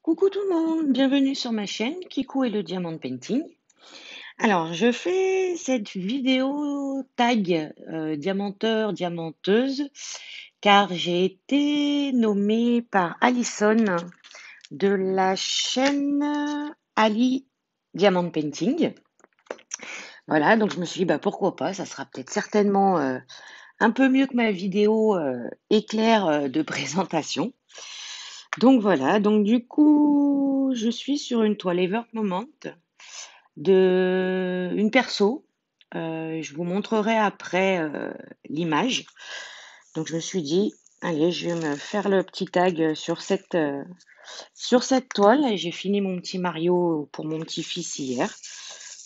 Coucou tout le monde, bienvenue sur ma chaîne Kikou et le Diamond Painting. Alors, je fais cette vidéo tag diamanteur, diamanteuse, car j'ai été nommée par Alison de la chaîne Ali Diamond Painting. Voilà, donc je me suis dit, bah, pourquoi pas, ça sera peut-être certainement un peu mieux que ma vidéo éclair de présentation. Donc voilà, donc du coup, je suis sur une toile Ever Moment de une perso. Je vous montrerai après l'image. Donc je me suis dit, allez, je vais me faire le petit tag sur cette toile. Et j'ai fini mon petit Mario pour mon petit-fils hier.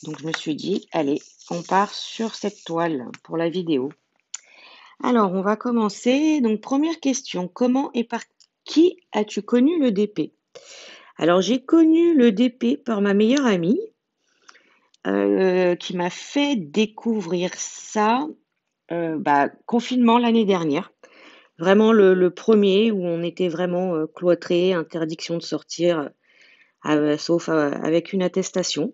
Donc je me suis dit, allez, on part sur cette toile pour la vidéo. Alors, on va commencer. Donc, première question, comment et par qui as-tu connu le DP? Alors, j'ai connu le DP par ma meilleure amie qui m'a fait découvrir ça, confinement l'année dernière. Vraiment le premier où on était vraiment cloîtrés, interdiction de sortir, sauf avec une attestation.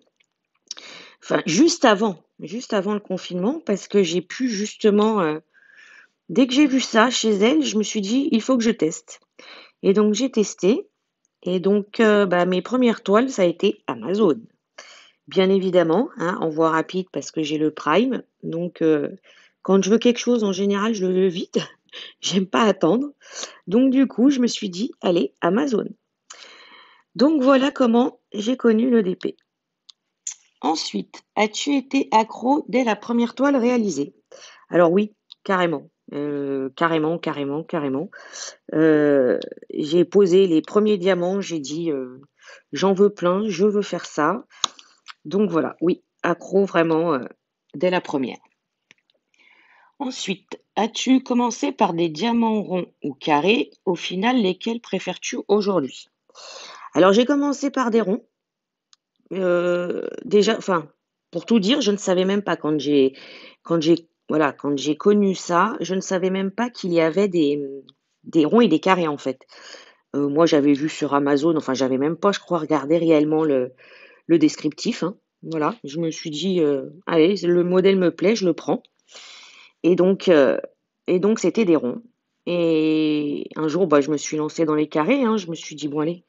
Enfin, juste avant le confinement, parce que j'ai pu justement, dès que j'ai vu ça chez elle, je me suis dit, il faut que je teste. Et donc, j'ai testé. Et donc, mes premières toiles, ça a été Amazon. Bien évidemment, hein, envoi rapide parce que j'ai le Prime. Donc, quand je veux quelque chose, en général, je le veux vite. J'aime pas attendre. Donc, du coup, je me suis dit, allez, Amazon. Donc, voilà comment j'ai connu le DP. Ensuite, as-tu été accro dès la première toile réalisée? Alors oui, carrément. Carrément. J'ai posé les premiers diamants, j'ai dit, j'en veux plein, je veux faire ça. Donc voilà, oui, accro vraiment dès la première. Ensuite, as-tu commencé par des diamants ronds ou carrés? Au final, lesquels préfères-tu aujourd'hui? Alors j'ai commencé par des ronds. Déjà, enfin, pour tout dire, je ne savais même pas quand j'ai connu ça, je ne savais même pas qu'il y avait des ronds et des carrés en fait. Moi, j'avais vu sur Amazon, enfin, j'avais même pas, je crois, regardé réellement le descriptif, hein. Voilà, je me suis dit, allez, le modèle me plaît, je le prends. Et donc, heu et donc c'était des ronds. Et un jour, bah, je me suis lancée dans les carrés, hein. Je me suis dit: «Bon allez,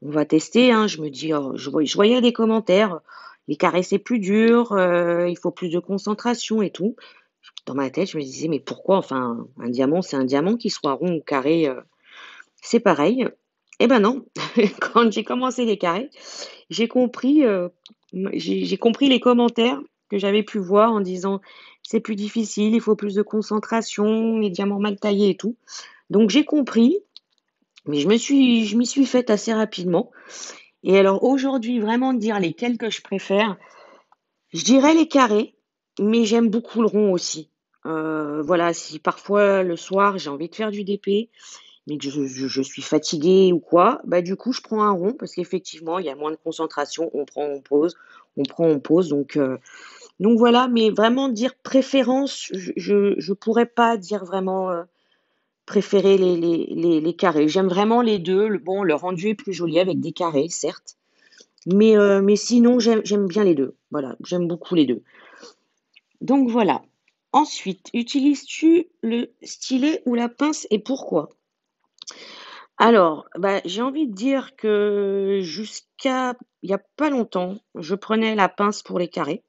on va tester», hein. Je me dis: «Oh», je voyais des commentaires, «Les carrés, c'est plus dur, il faut plus de concentration et tout». Dans ma tête, je me disais: «Mais pourquoi? Enfin, un diamant, c'est un diamant, qu'il soit rond ou carré, c'est pareil». Eh ben non, quand j'ai commencé les carrés, j'ai compris, j'ai compris les commentaires que j'avais pu voir en disant: «C'est plus difficile, il faut plus de concentration, les diamants mal taillés et tout». Donc j'ai compris, mais je m'y suis faite assez rapidement. Et alors aujourd'hui, vraiment dire lesquels que je préfère, je dirais les carrés, mais j'aime beaucoup le rond aussi. Voilà, si parfois le soir j'ai envie de faire du DP, mais que je suis fatiguée ou quoi, bah, du coup, je prends un rond parce qu'effectivement, il y a moins de concentration. On prend, on pose, on prend, on pose. Donc voilà, mais vraiment dire préférence, je pourrais pas dire vraiment préférer les carrés. J'aime vraiment les deux. Bon, le rendu est plus joli avec des carrés, certes, mais sinon, j'aime bien les deux. Voilà, j'aime beaucoup les deux. Donc voilà. Ensuite, utilises-tu le stylet ou la pince et pourquoi? Alors, bah, j'ai envie de dire que jusqu'à il y a pas longtemps, je prenais la pince pour les carrés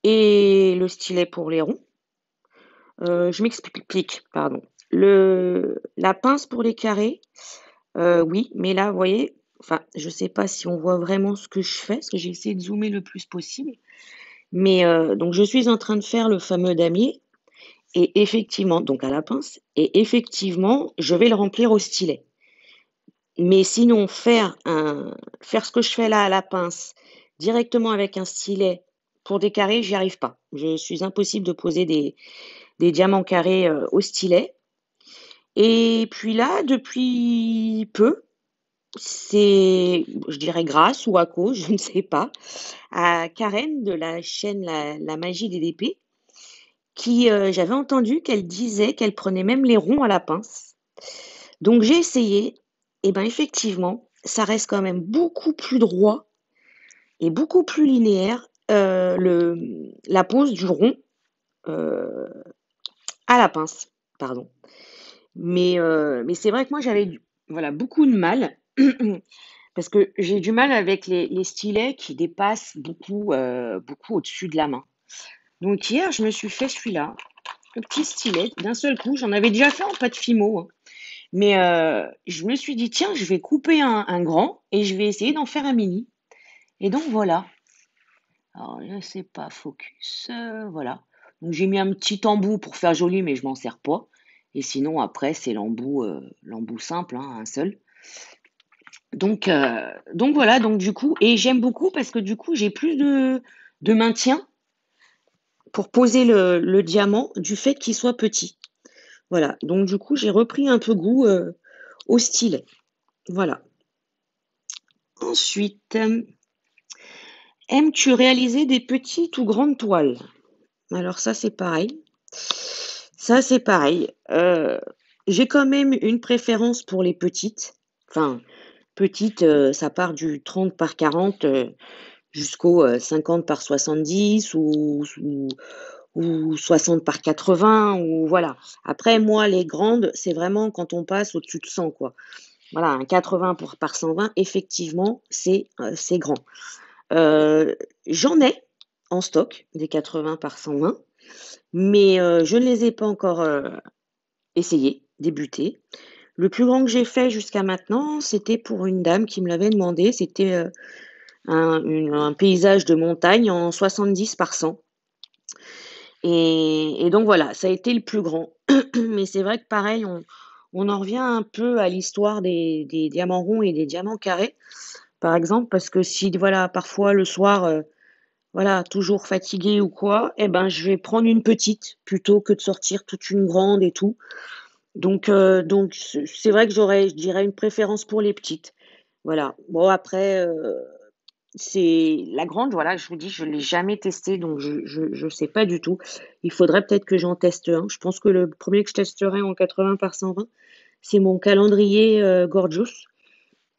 et le stylet pour les ronds. Je m'explique, pardon. La pince pour les carrés, oui, mais là, vous voyez, enfin, je sais pas si on voit vraiment ce que je fais, parce que j'ai essayé de zoomer le plus possible. Mais donc je suis en train de faire le fameux damier et effectivement donc à la pince et effectivement, je vais le remplir au stylet. Mais sinon, faire ce que je fais là à la pince, directement avec un stylet pour des carrés, j'y arrive pas. Je suis impossible de poser des diamants carrés, au stylet. Et puis là, depuis peu, c'est, je dirais grâce ou à cause, je ne sais pas, à Karen de la chaîne La Magie des DP qui, j'avais entendu qu'elle disait qu'elle prenait même les ronds à la pince. Donc j'ai essayé et ben effectivement ça reste quand même beaucoup plus droit et beaucoup plus linéaire, la pose du rond, heu, à la pince, pardon. Mais c'est vrai que moi j'avais voilà, beaucoup de mal parce que j'ai du mal avec les stylets qui dépassent beaucoup au-dessus de la main. Donc hier, je me suis fait celui-là, le petit stylet d'un seul coup. J'en avais déjà fait en pâte Fimo, hein, mais je me suis dit: «Tiens, je vais couper un grand et je vais essayer d'en faire un mini» et donc voilà. Alors là, c'est pas focus, voilà. Donc j'ai mis un petit embout pour faire joli, mais je m'en sers pas et sinon après c'est l'embout simple, hein, un seul. Donc voilà, donc du coup et j'aime beaucoup parce que du coup j'ai plus de maintien pour poser le diamant du fait qu'il soit petit. Voilà, donc du coup j'ai repris un peu goût, au stylet. Voilà. Ensuite, aimes-tu réaliser des petites ou grandes toiles? Alors ça c'est pareil. Ça c'est pareil. J'ai quand même une préférence pour les petites. Enfin, petites, ça part du 30 par 40, jusqu'au, 50 par 70 ou 60 par 80 ou voilà. Après moi les grandes, c'est vraiment quand on passe au-dessus de 100 quoi. Voilà, un 80 pour par 120 effectivement, c'est grand. Heu, J'en ai en stock des 80 par 120, mais je ne les ai pas encore, essayés, débutés. Le plus grand que j'ai fait jusqu'à maintenant, c'était pour une dame qui me l'avait demandé. C'était, un paysage de montagne en 70 par 100 et donc voilà, ça a été le plus grand. Mais c'est vrai que pareil, on en revient un peu à l'histoire des diamants ronds et des diamants carrés, par exemple, parce que si voilà, parfois le soir, voilà, toujours fatiguée ou quoi, et ben, je vais prendre une petite plutôt que de sortir toute une grande et tout. Donc c'est vrai que j'aurais, je dirais, une préférence pour les petites. Voilà. Bon après, c'est la grande, voilà, je vous dis, je l'ai jamais testée, donc je sais pas du tout. Il faudrait peut-être que j'en teste un. Je pense que le premier que je testerai en 80 par 120, c'est mon calendrier, Gorgeous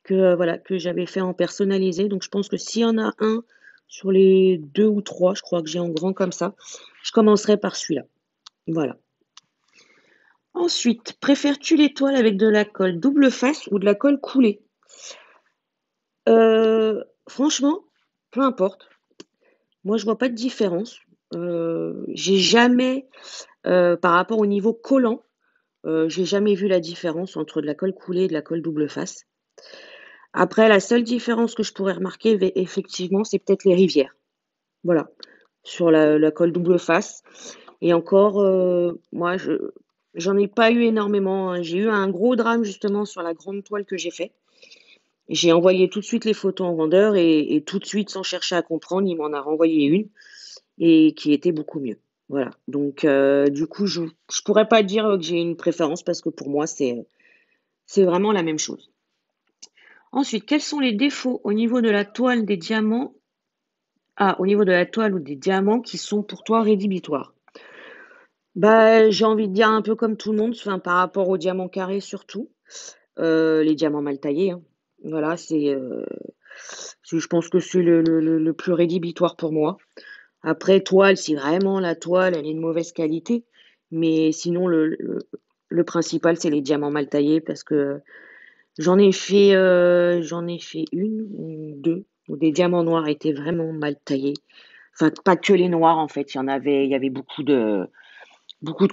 que, voilà, que j'avais fait en personnalisé. Donc je pense que s'il y en a un sur les 2 ou 3, je crois que j'ai en grand comme ça, je commencerai par celui-là. Voilà. Ensuite, préfères-tu les toiles avec de la colle double face ou de la colle coulée? Franchement, peu importe. Moi, je vois pas de différence. J'ai jamais, par rapport au niveau collant, j'ai jamais vu la différence entre de la colle coulée et de la colle double face. Après, la seule différence que je pourrais remarquer, effectivement, c'est peut-être les rivières. Voilà, sur la colle double face et encore, moi, j'en ai pas eu énormément, hein. J'ai eu un gros drame justement sur la grande toile que j'ai fait. J'ai envoyé tout de suite les photos en vendeur et tout de suite, sans chercher à comprendre, il m'en a renvoyé une et qui était beaucoup mieux. Voilà, donc du coup, je pourrais pas dire, que j'ai une préférence parce que pour moi, c'est vraiment la même chose. Ensuite, quels sont les défauts au niveau de la toile des diamants au niveau de la toile ou des diamants qui sont pour toi rédhibitoires? Bah, j'ai envie de dire un peu comme tout le monde, enfin, par rapport aux diamants carrés surtout, les diamants mal taillés, hein. Voilà, je pense que c'est le plus rédhibitoire pour moi. Après toile, si vraiment la toile, elle est de mauvaise qualité, mais sinon le principal, c'est les diamants mal taillés parce que j'en ai fait une ou 2 où des diamants noirs étaient vraiment mal taillés. Enfin, pas que les noirs en fait, il y avait beaucoup de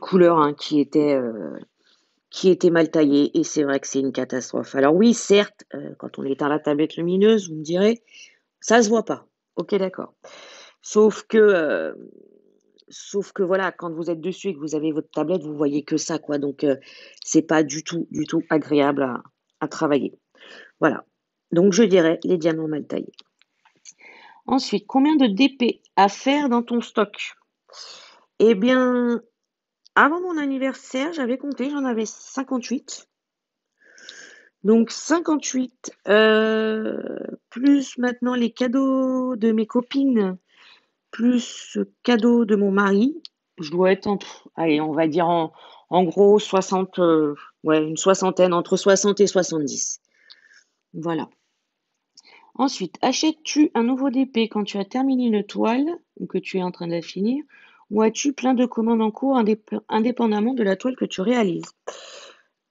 couleurs, hein, qui étaient mal taillées et c'est vrai que c'est une catastrophe. Alors oui, certes, quand on éteint la tablette lumineuse, vous me direz, ça se voit pas. OK, d'accord. Sauf que, sauf que voilà, quand vous êtes dessus et que vous avez votre tablette, vous voyez que ça, quoi. Donc, c'est pas du tout agréable à travailler. Voilà. Donc, je dirais les diamants mal taillés. Ensuite, combien de DP à faire dans ton stock? Eh bien, avant mon anniversaire, j'avais compté, j'en avais 58. Donc 58, plus maintenant les cadeaux de mes copines, plus cadeaux de mon mari, je dois être entre, allez, on va dire en gros 60, ouais, une soixantaine, entre 60 et 70. Voilà. Ensuite, achètes-tu un nouveau DP quand tu as terminé une toile ou que tu es en train de la finir, ou as-tu plein de commandes en cours indépendamment de la toile que tu réalises?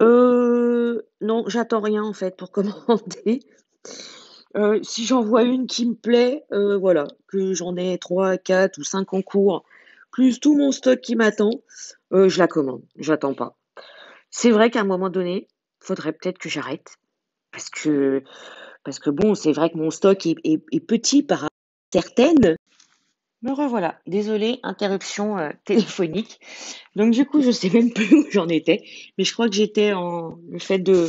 Non, j'attends rien en fait pour commander. Si j'en vois une qui me plaît, voilà, que j'en ai 3, 4 ou 5 en cours, plus tout mon stock qui m'attend, je la commande, j'attends pas. C'est vrai qu'à un moment donné, faudrait peut-être que j'arrête parce que bon, c'est vrai que mon stock est petit par rapport à certaines. Me revoilà. Désolée, interruption, téléphonique. Donc du coup, je sais même plus où j'en étais, mais je crois que j'étais en le fait de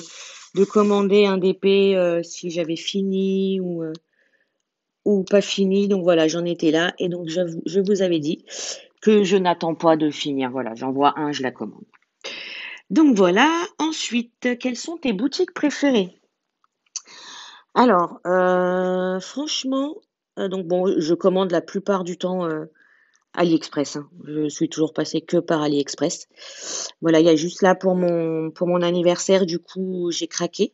commander un DP, si j'avais fini ou pas fini. Donc voilà, j'en étais là et donc je vous avais dit que je n'attends pas de finir. Voilà, j'en vois un, je la commande. Donc voilà. Ensuite, quelles sont tes boutiques préférées? Alors, franchement, donc bon, je commande la plupart du temps, AliExpress, hein. Je suis toujours passée que par AliExpress. Voilà, il y a juste là pour mon anniversaire, du coup, j'ai craqué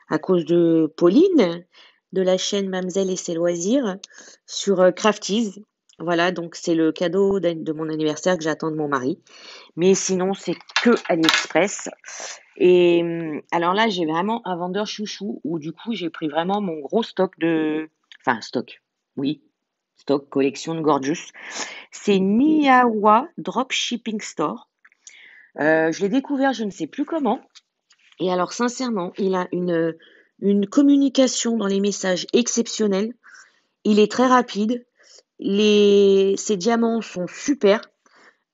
à cause de Pauline, de la chaîne Mamzelle et ses loisirs sur, Crafties. Voilà, donc c'est le cadeau de mon anniversaire que j'attends de mon mari. Mais sinon, c'est que AliExpress. Et alors là, j'ai vraiment un vendeur chouchou où du coup, j'ai pris vraiment mon gros stock enfin stock, oui, stock collection de Gorgeous. C'est Niawa Dropshipping Store. Je l'ai découvert, je ne sais plus comment. Et alors, sincèrement, il a une communication dans les messages exceptionnelle. Il est très rapide. Ses diamants sont super.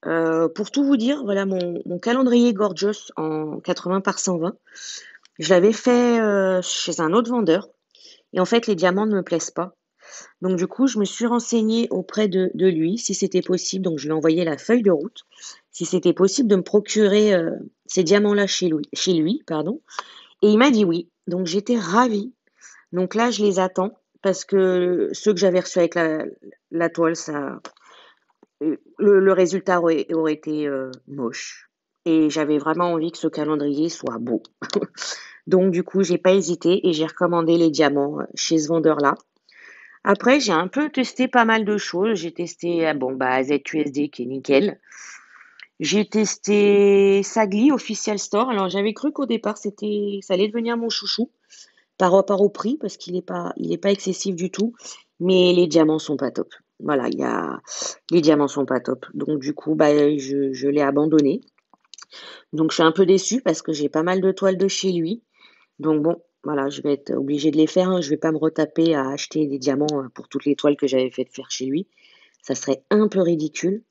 Pour tout vous dire, voilà mon calendrier Gorgeous en 80 par 120. Je l'avais fait chez un autre vendeur. Et en fait, les diamants ne me plaisent pas. Donc du coup, je me suis renseignée auprès de lui si c'était possible. Donc je lui ai envoyé la feuille de route, si c'était possible de me procurer ces diamants-là chez lui, pardon. Et il m'a dit oui. Donc j'étais ravie. Donc là, je les attends parce que ceux que j'avais reçus avec la toile, le résultat aurait été moche. Et j'avais vraiment envie que ce calendrier soit beau. Donc du coup, j'ai pas hésité et j'ai recommandé les diamants chez ce vendeur-là. Après, j'ai un peu testé pas mal de choses. J'ai testé, bon, bah, ZUSD qui est nickel. J'ai testé Sagli Official Store. Alors, j'avais cru qu'au départ, ça allait devenir mon chouchou par rapport au prix parce il est pas excessif du tout. Mais les diamants sont pas top. Voilà, les diamants sont pas top. Donc, du coup, bah, je l'ai abandonné. Donc, je suis un peu déçue parce que j'ai pas mal de toiles de chez lui. Donc bon, voilà, je vais être obligée de les faire, hein. Je vais pas me retaper à acheter des diamants pour toutes les toiles que j'avais fait faire chez lui. Ça serait un peu ridicule.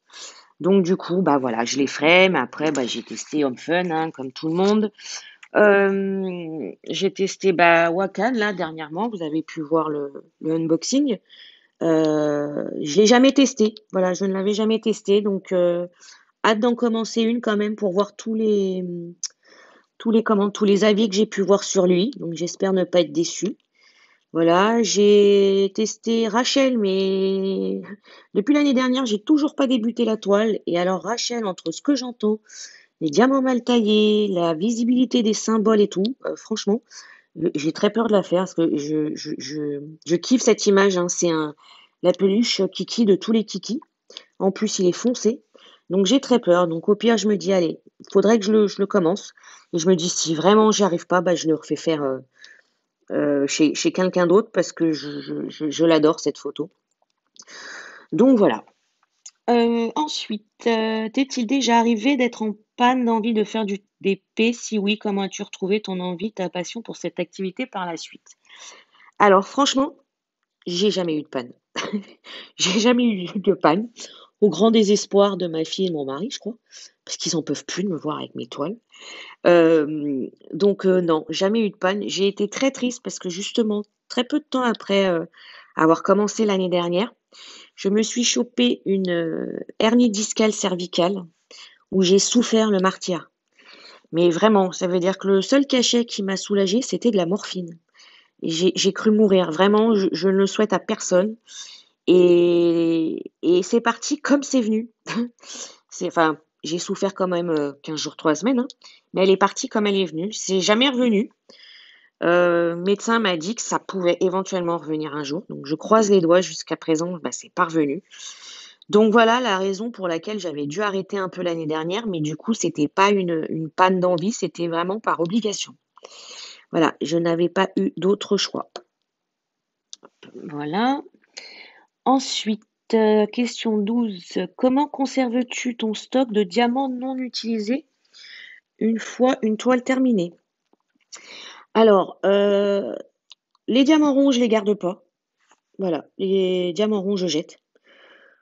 Donc du coup, bah voilà, je les ferai, mais après, bah, j'ai testé Home Fun, hein, comme tout le monde. J'ai testé bah, Wakan, là, dernièrement. Vous avez pu voir le unboxing. Je l'ai jamais testé. Voilà, je ne l'avais jamais testé. Donc, hâte d'en commencer une quand même pour voir tous les avis que j'ai pu voir sur lui. Donc, j'espère ne pas être déçue. Voilà, j'ai testé Rachel, mais depuis l'année dernière, j'ai toujours pas débuté la toile. Et alors, Rachel, entre ce que j'entends, les diamants mal taillés, la visibilité des symboles et tout, franchement, j'ai très peur de la faire parce que je kiffe cette image, hein. C'est la peluche Kiki de tous les Kiki. En plus, il est foncé. Donc, j'ai très peur. Donc, au pire, je me dis, allez, il faudrait que je le commence. Et je me dis, si vraiment j'y arrive pas, bah, je le refais faire chez quelqu'un d'autre parce que je l'adore, cette photo. Donc, voilà. Ensuite, t'est-il déjà arrivé d'être en panne d'envie de faire des P? Si oui, comment as-tu retrouvé ton envie, ta passion pour cette activité par la suite? Alors, franchement, j'ai jamais eu de panne. J'ai jamais eu de panne, au grand désespoir de ma fille et de mon mari, je crois, parce qu'ils en peuvent plus de me voir avec mes toiles. Donc non, jamais eu de panne. J'ai été très triste parce que justement, très peu de temps après, avoir commencé l'année dernière, je me suis chopé une, hernie discale cervicale où j'ai souffert le martyre. Mais vraiment, ça veut dire que le seul cachet qui m'a soulagée, c'était de la morphine. Et j'ai cru mourir. Vraiment, je ne le souhaite à personne. Et c'est parti comme c'est venu. Enfin, j'ai souffert quand même 15 jours, 3 semaines, hein, mais elle est partie comme elle est venue. C'est jamais revenu. Médecin m'a dit que ça pouvait éventuellement revenir un jour, donc je croise les doigts. Jusqu'à présent, bah, c'est pas revenu. Donc voilà la raison pour laquelle j'avais dû arrêter un peu l'année dernière, mais du coup, c'était pas une panne d'envie, c'était vraiment par obligation. Voilà, je n'avais pas eu d'autre choix. Voilà. Ensuite, question 12. Comment conserves-tu ton stock de diamants non utilisés une fois une toile terminée? Alors, les diamants ronds, je les garde pas. Voilà, les diamants ronds, je jette.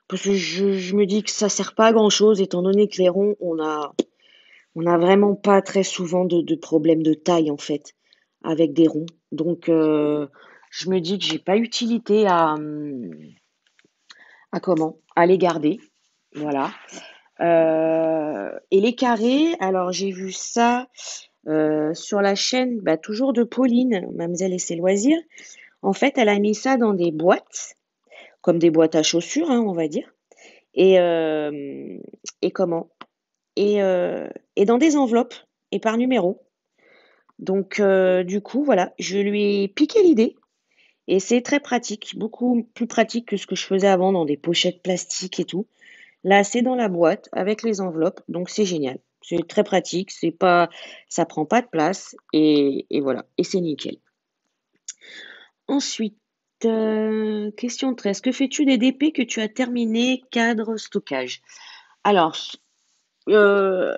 Parce que je me dis que ça sert pas à grand-chose, étant donné que les ronds, on a vraiment pas très souvent de problèmes de taille, en fait, avec des ronds. Donc, je me dis que j'ai pas utilité à comment? À les garder. Voilà. Et les carrés, alors j'ai vu ça sur la chaîne, bah, toujours de Pauline, Mademoiselle et ses loisirs. En fait, elle a mis ça dans des boîtes, comme des boîtes à chaussures, hein, on va dire. Et, euh, et comment? Et, euh, et dans des enveloppes, et par numéro. Donc, du coup, voilà, je lui ai piqué l'idée. Et c'est très pratique, beaucoup plus pratique que ce que je faisais avant dans des pochettes plastiques et tout. Là, c'est dans la boîte avec les enveloppes, donc c'est génial. C'est très pratique, c'est pas, ça prend pas de place et voilà, et c'est nickel. Ensuite, question 13. Que fais-tu des DP que tu as terminé cadre stockage? Alors, euh,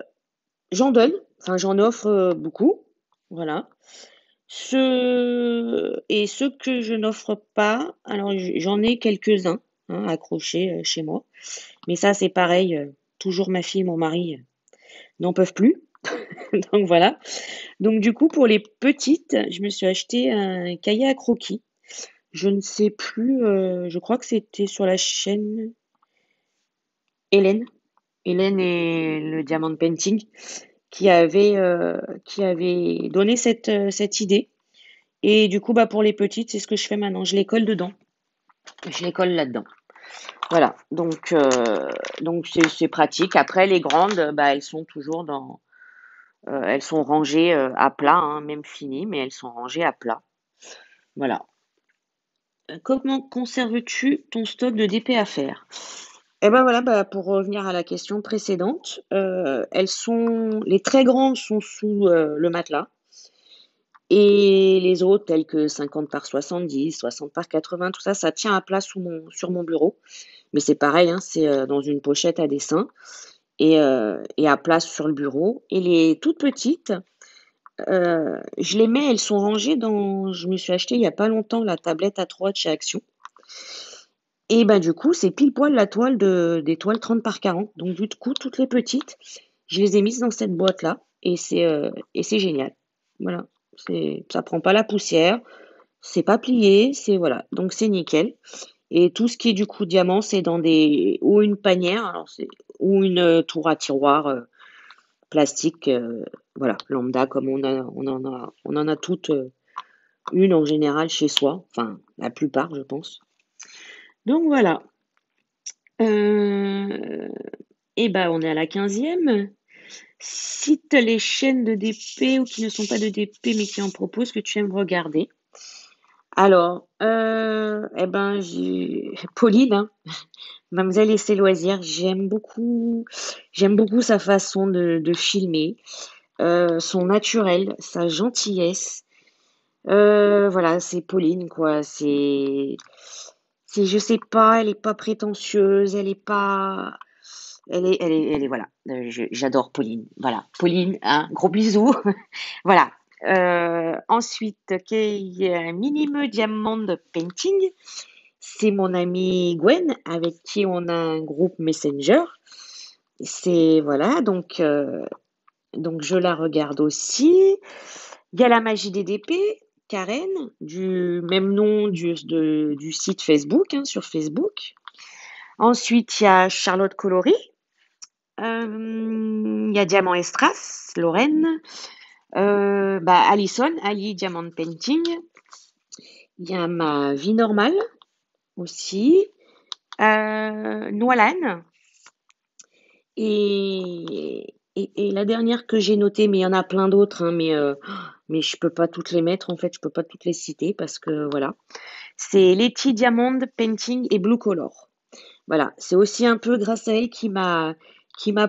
j'en donne, enfin j'en offre beaucoup, voilà. Ceux que je n'offre pas, alors j'en ai quelques-uns hein, accrochés chez moi, mais ça c'est pareil, toujours ma fille et mon mari n'en peuvent plus, donc voilà. Donc du coup pour les petites, je me suis acheté un cahier à croquis. Je ne sais plus, je crois que c'était sur la chaîne Hélène, Hélène et le Diamond Painting qui avait donné cette idée. Et du coup, bah, pour les petites, c'est ce que je fais maintenant. Je les colle dedans. Je les colle là-dedans. Voilà. Donc c'est pratique. Après, les grandes, bah, elles sont toujours elles sont rangées à plat, hein, même finies, mais elles sont rangées à plat. Voilà. Comment conserves-tu ton stock de DP à faire? Eh ben voilà, bah, pour revenir à la question précédente, les très grandes sont sous le matelas. Et les autres, tels que 50 par 70, 60 par 80, tout ça, ça tient à plat sur mon bureau. Mais c'est pareil, hein, c'est dans une pochette à dessin et à plat sur le bureau. Et les toutes petites, je les mets, elles sont rangées je me suis acheté il y a pas longtemps la tablette A3 de chez Action. Et ben du coup, c'est pile poil la toile des toiles 30 par 40. Donc du coup, toutes les petites, je les ai mises dans cette boîte-là et c'est génial. Voilà, ça prend pas la poussière. C'est pas plié, c'est voilà, donc c'est nickel. Et tout ce qui est du coup diamant, c'est dans des ou une panière, alors c'est ou une tour à tiroir plastique, voilà, lambda comme on en a toutes une en général chez soi, enfin la plupart, je pense. Donc voilà. Euh, et ben on est à la 15e. Cite les chaînes de DP ou qui ne sont pas de DP mais qui en proposent que tu aimes regarder. Alors, eh ben, Pauline, hein, Mademoiselle et ses loisirs, j'aime beaucoup sa façon de filmer, son naturel, sa gentillesse. Voilà, c'est Pauline, quoi. Je sais pas, elle est pas prétentieuse, voilà. J'adore Pauline. Voilà, Pauline, un gros bisou. Voilà. Ensuite, qu'il y a un Minime Diamond Painting. C'est mon amie Gwen avec qui on a un groupe Messenger. C'est voilà, donc je la regarde aussi. Il y a la magie des DP, Karen, du même nom du site Facebook, hein, sur Facebook. Ensuite, il y a Charlotte Colory. Il y a Diamant Estras, Lorraine. Bah, Alison, Ali Diamond Painting. Il y a ma vie normale aussi. Noalan. Et, Et la dernière que j'ai notée, mais il y en a plein d'autres, hein, mais je peux pas toutes les mettre, en fait, je peux pas toutes les citer parce que voilà. C'est Letty Diamond Painting et Blue Color. Voilà, c'est aussi un peu grâce à elle qui m'a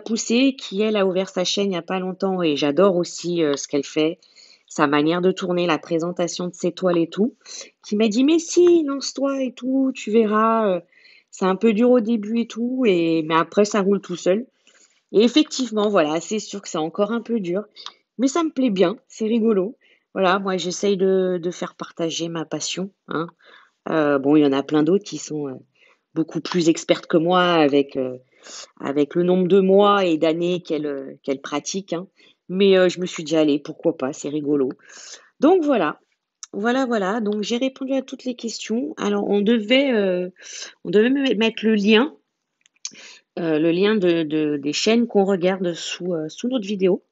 poussée, qui elle a ouvert sa chaîne il y a pas longtemps et j'adore aussi ce qu'elle fait, sa manière de tourner, la présentation de ses toiles et tout, qui m'a dit mais si, lance-toi et tout, tu verras, c'est un peu dur au début et tout, mais après ça roule tout seul. Et effectivement, voilà, c'est sûr que c'est encore un peu dur, mais ça me plaît bien, c'est rigolo. Voilà, moi j'essaye de faire partager ma passion, hein. Bon, il y en a plein d'autres qui sont beaucoup plus expertes que moi avec le nombre de mois et d'années qu'elle pratique, hein. Mais je me suis dit, allez, pourquoi pas, c'est rigolo. Donc voilà, voilà, voilà. Donc j'ai répondu à toutes les questions. Alors on devait mettre le lien des chaînes qu'on regarde sous notre vidéo.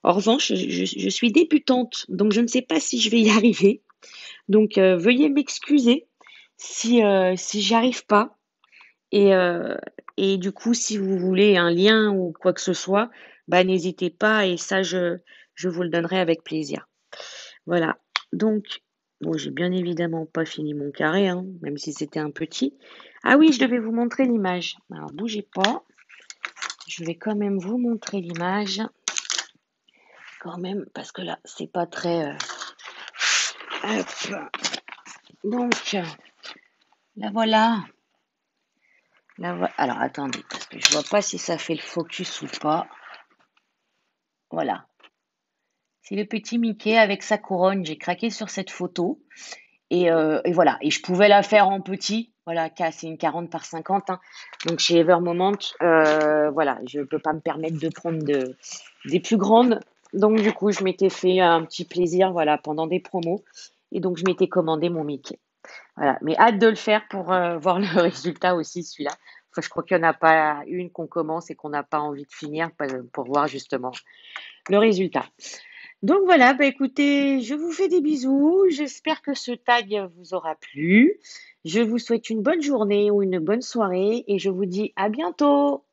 En revanche, je suis débutante, donc je ne sais pas si je vais y arriver. Donc veuillez m'excuser si j'y arrive pas. Et, euh, et du coup, si vous voulez un lien ou quoi que ce soit, bah, n'hésitez pas et ça, je vous le donnerai avec plaisir. Voilà. Donc, bon, j'ai bien évidemment pas fini mon carré, hein, même si c'était un petit. Ah oui, je devais vous montrer l'image. Alors, bougez pas. Je vais quand même vous montrer l'image, quand même, parce que là, c'est pas très. Hop. Donc, la voilà. Alors, attendez, parce que je vois pas si ça fait le focus ou pas. Voilà. C'est le petit Mickey avec sa couronne. J'ai craqué sur cette photo. Et voilà. Et je pouvais la faire en petit. Voilà, c'est une 40 par 50, hein. Donc chez Evermoment, voilà, je ne peux pas me permettre de prendre des plus grandes. Donc du coup, je m'étais fait un petit plaisir, voilà, pendant des promos. Et donc je m'étais commandé mon Mickey. Voilà. Mais hâte de le faire pour voir le résultat aussi, celui-là. Enfin, je crois qu'il n'y en a pas une qu'on commence et qu'on n'a pas envie de finir pour voir justement le résultat. Donc voilà, bah écoutez, je vous fais des bisous. J'espère que ce tag vous aura plu. Je vous souhaite une bonne journée ou une bonne soirée et je vous dis à bientôt.